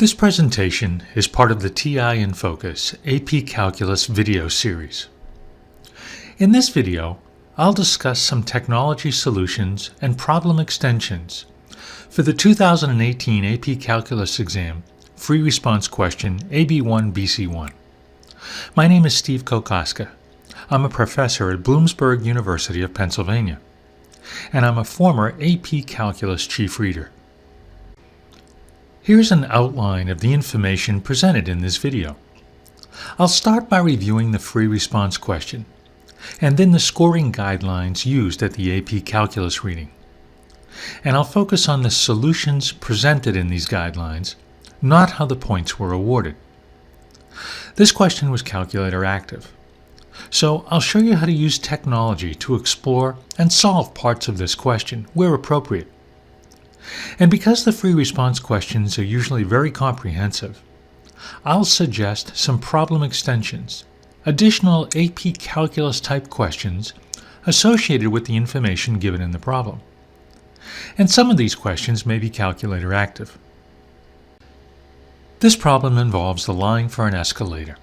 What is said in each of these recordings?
This presentation is part of the TI in Focus AP Calculus video series. In this video, I'll discuss some technology solutions and problem extensions for the 2018 AP Calculus exam free response question AB1 BC1. My name is Steve Kokoska. I'm a professor at Bloomsburg University of Pennsylvania, and I'm a former AP Calculus chief reader. Here's an outline of the information presented in this video. I'll start by reviewing the free response question, and then the scoring guidelines used at the AP Calculus reading. And I'll focus on the solutions presented in these guidelines, not how the points were awarded. This question was calculator active, so I'll show you how to use technology to explore and solve parts of this question where appropriate. And because the free response questions are usually very comprehensive, I'll suggest some problem extensions, additional AP Calculus type questions associated with the information given in the problem. And some of these questions may be calculator active. This problem involves the line for an escalator.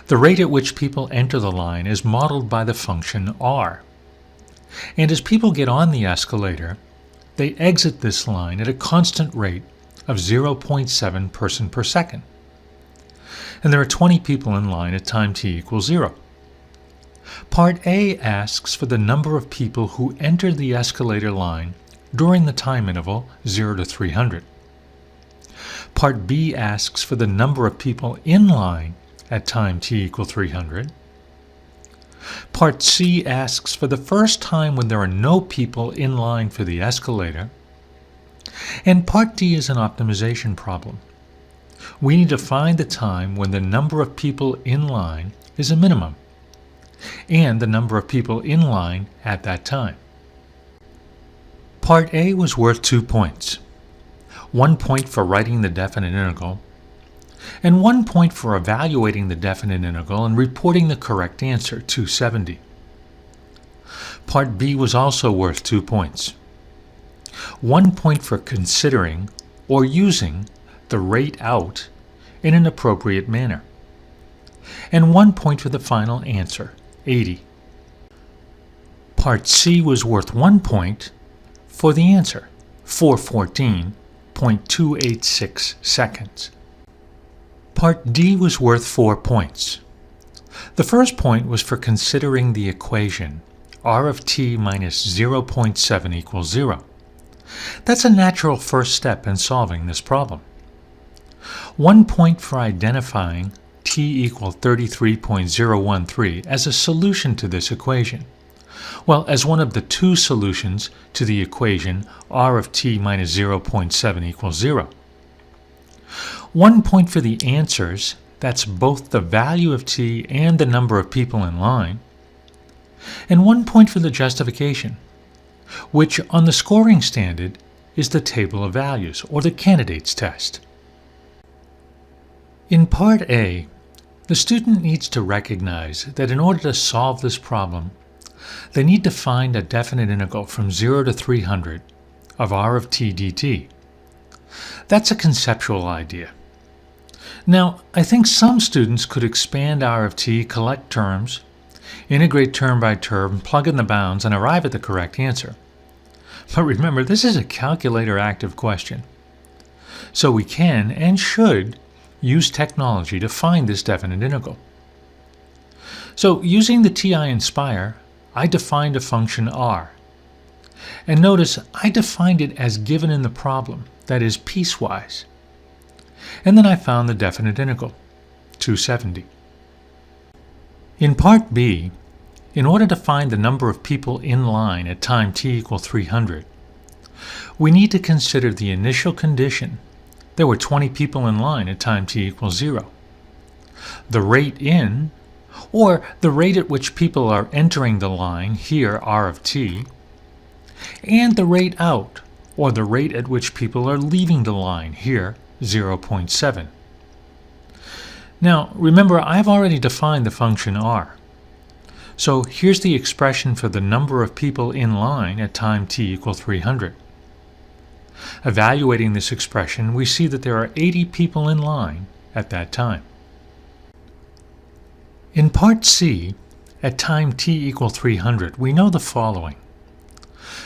The rate at which people enter the line is modeled by the function r. And as people get on the escalator, they exit this line at a constant rate of 0.7 person per second. And there are 20 people in line at time t equals 0. Part A asks for the number of people who entered the escalator line during the time interval 0 to 300. Part B asks for the number of people in line at time t equals 300. Part C asks for the first time when there are no people in line for the escalator. And Part D is an optimization problem. We need to find the time when the number of people in line is a minimum, and the number of people in line at that time. Part A was worth 2 points. 1 point for writing the definite integral, and 1 point for evaluating the definite integral and reporting the correct answer, 270. Part B was also worth 2 points. 1 point for considering or using the rate out in an appropriate manner, and 1 point for the final answer, 80. Part C was worth 1 point for the answer, 414.286 seconds. Part D was worth 4 points. The first point was for considering the equation r of t minus 0.7 equals 0. That's a natural first step in solving this problem. 1 point for identifying t equal 33.013 as a solution to this equation, well, as one of the two solutions to the equation r of t minus 0.7 equals 0. 1 point for the answers, that's both the value of t and the number of people in line, and 1 point for the justification, which on the scoring standard is the table of values, or the candidates test. In Part A, the student needs to recognize that in order to solve this problem, they need to find a definite integral from 0 to 300 of r of t dt. That's a conceptual idea. Now, I think some students could expand r of t, collect terms, integrate term by term, plug in the bounds, and arrive at the correct answer. But remember, this is a calculator active question. So we can and should use technology to find this definite integral. So using the TI-Nspire, I defined a function r. And notice I defined it as given in the problem, that is piecewise. And then I found the definite integral, 270. In Part B, in order to find the number of people in line at time t equals 300, we need to consider the initial condition. There were 20 people in line at time t equals 0. The rate in, or the rate at which people are entering the line, here r of t, and the rate out, or the rate at which people are leaving the line, here 0.7. Now remember, I've already defined the function r. So here's the expression for the number of people in line at time t equals 300. Evaluating this expression, we see that there are 80 people in line at that time. In Part C, at time t equal 300, we know the following.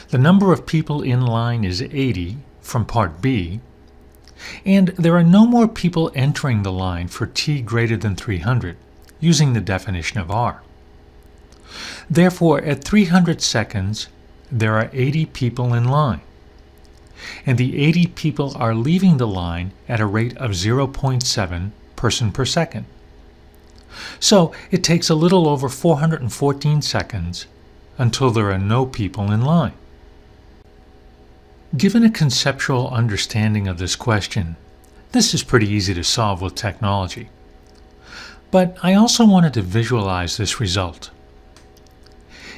The number of people in line is 80 from Part B, and there are no more people entering the line for t greater than 300, using the definition of R. Therefore, at 300 seconds, there are 80 people in line, and the 80 people are leaving the line at a rate of 0.7 person per second. So it takes a little over 414 seconds until there are no people in line. Given a conceptual understanding of this question, this is pretty easy to solve with technology. But I also wanted to visualize this result.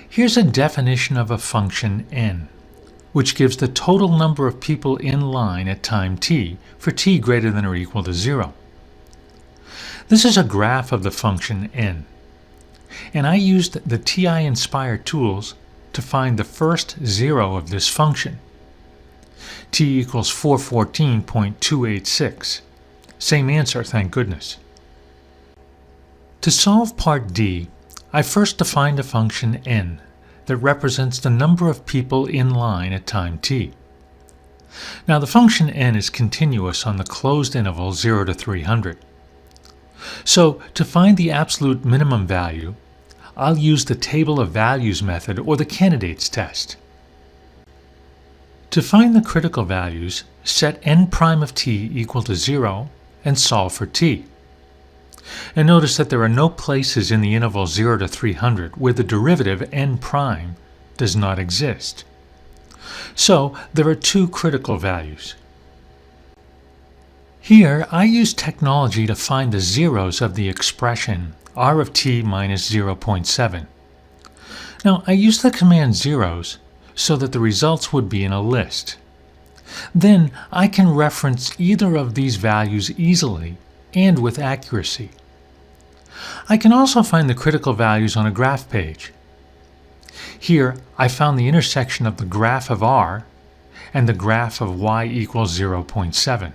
Here's a definition of a function n, which gives the total number of people in line at time t for t greater than or equal to 0. This is a graph of the function n, and I used the TI-Nspire tools to find the first 0 of this function. T equals 414.286. Same answer, thank goodness. To solve part D, I first defined a function n that represents the number of people in line at time t. Now the function n is continuous on the closed interval 0 to 300. So to find the absolute minimum value, I'll use the table of values method or the candidates test. To find the critical values, set n prime of t equal to 0 and solve for t. And notice that there are no places in the interval 0 to 300 where the derivative n prime does not exist. So there are two critical values. Here I use technology to find the zeros of the expression r of t minus 0.7. Now I use the command zeros so that the results would be in a list. Then I can reference either of these values easily and with accuracy. I can also find the critical values on a graph page. Here I found the intersection of the graph of r and the graph of y equals 0.7.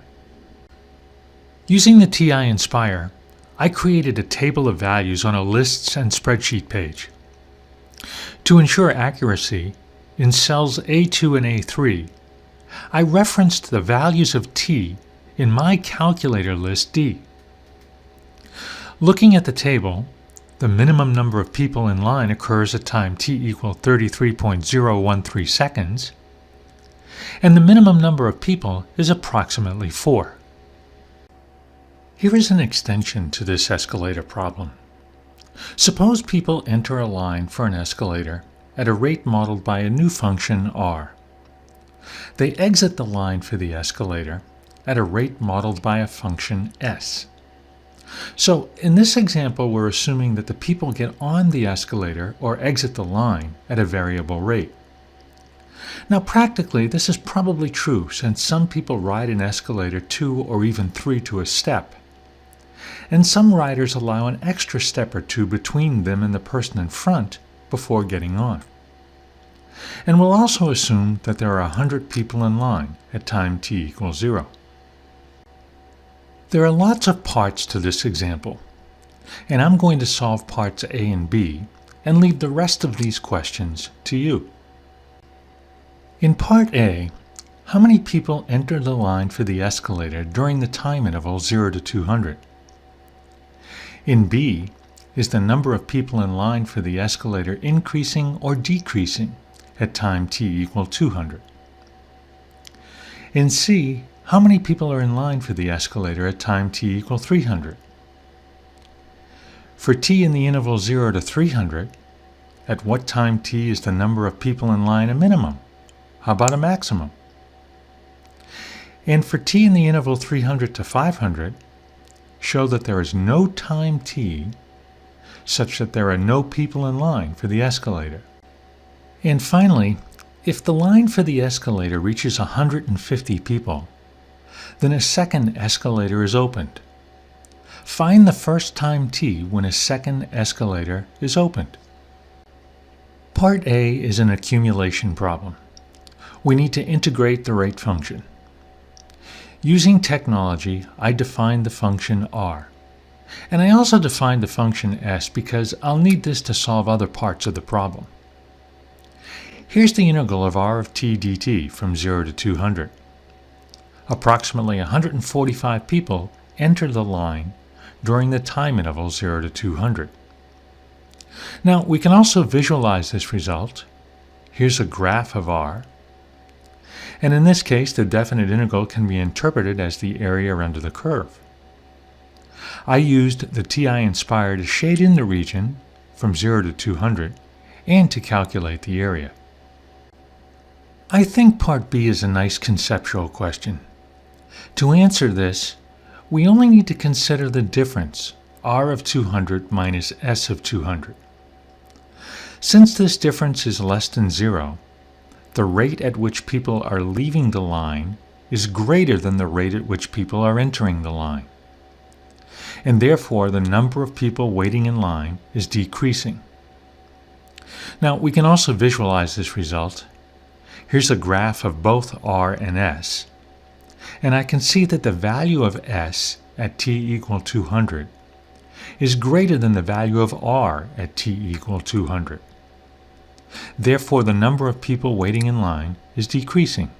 Using the TI-Nspire, I created a table of values on a lists and spreadsheet page. To ensure accuracy, in cells A2 and A3, I referenced the values of t in my calculator list D. Looking at the table, the minimum number of people in line occurs at time t equal 33.013 seconds, and the minimum number of people is approximately 4. Here is an extension to this escalator problem. Suppose people enter a line for an escalator at a rate modeled by a new function r. They exit the line for the escalator at a rate modeled by a function s. So in this example, we're assuming that the people get on the escalator or exit the line at a variable rate. Now practically, this is probably true since some people ride an escalator 2 or even 3 to a step, and some riders allow an extra step or two between them and the person in front before getting on. And we'll also assume that there are 100 people in line at time t equals 0. There are lots of parts to this example, and I'm going to solve parts A and B and leave the rest of these questions to you. In part A, how many people enter the line for the escalator during the time interval 0 to 200? In B, is the number of people in line for the escalator increasing or decreasing at time t equal 200? In C, how many people are in line for the escalator at time t equal 300? For t in the interval 0 to 300, at what time t is the number of people in line a minimum? How about a maximum? And for t in the interval 300 to 500, show that there is no time t such that there are no people in line for the escalator. And finally, if the line for the escalator reaches 150 people, then a second escalator is opened. Find the first time t when a second escalator is opened. Part A is an accumulation problem. We need to integrate the rate function. Using technology, I defined the function r. And I also defined the function s because I'll need this to solve other parts of the problem. Here's the integral of r of t dt from 0 to 200. Approximately 145 people enter the line during the time interval 0 to 200. Now, we can also visualize this result. Here's a graph of r. And in this case, the definite integral can be interpreted as the area under the curve. I used the TI-Nspire to shade in the region from 0 to 200 and to calculate the area. I think Part B is a nice conceptual question. To answer this, we only need to consider the difference, r of 200 minus s of 200. Since this difference is less than 0, the rate at which people are leaving the line is greater than the rate at which people are entering the line. And therefore, the number of people waiting in line is decreasing. Now, we can also visualize this result. Here's a graph of both r and s. And I can see that the value of s at t equal 200 is greater than the value of r at t equal 200. Therefore, the number of people waiting in line is decreasing.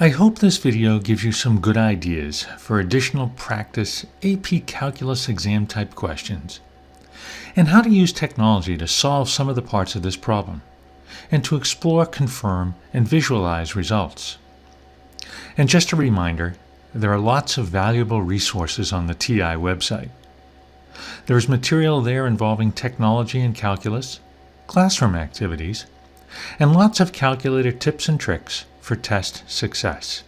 I hope this video gives you some good ideas for additional practice AP Calculus exam type questions, and how to use technology to solve some of the parts of this problem, and to explore, confirm, and visualize results. And just a reminder, there are lots of valuable resources on the TI website. There is material there involving technology and calculus, classroom activities, and lots of calculator tips and tricks for test success.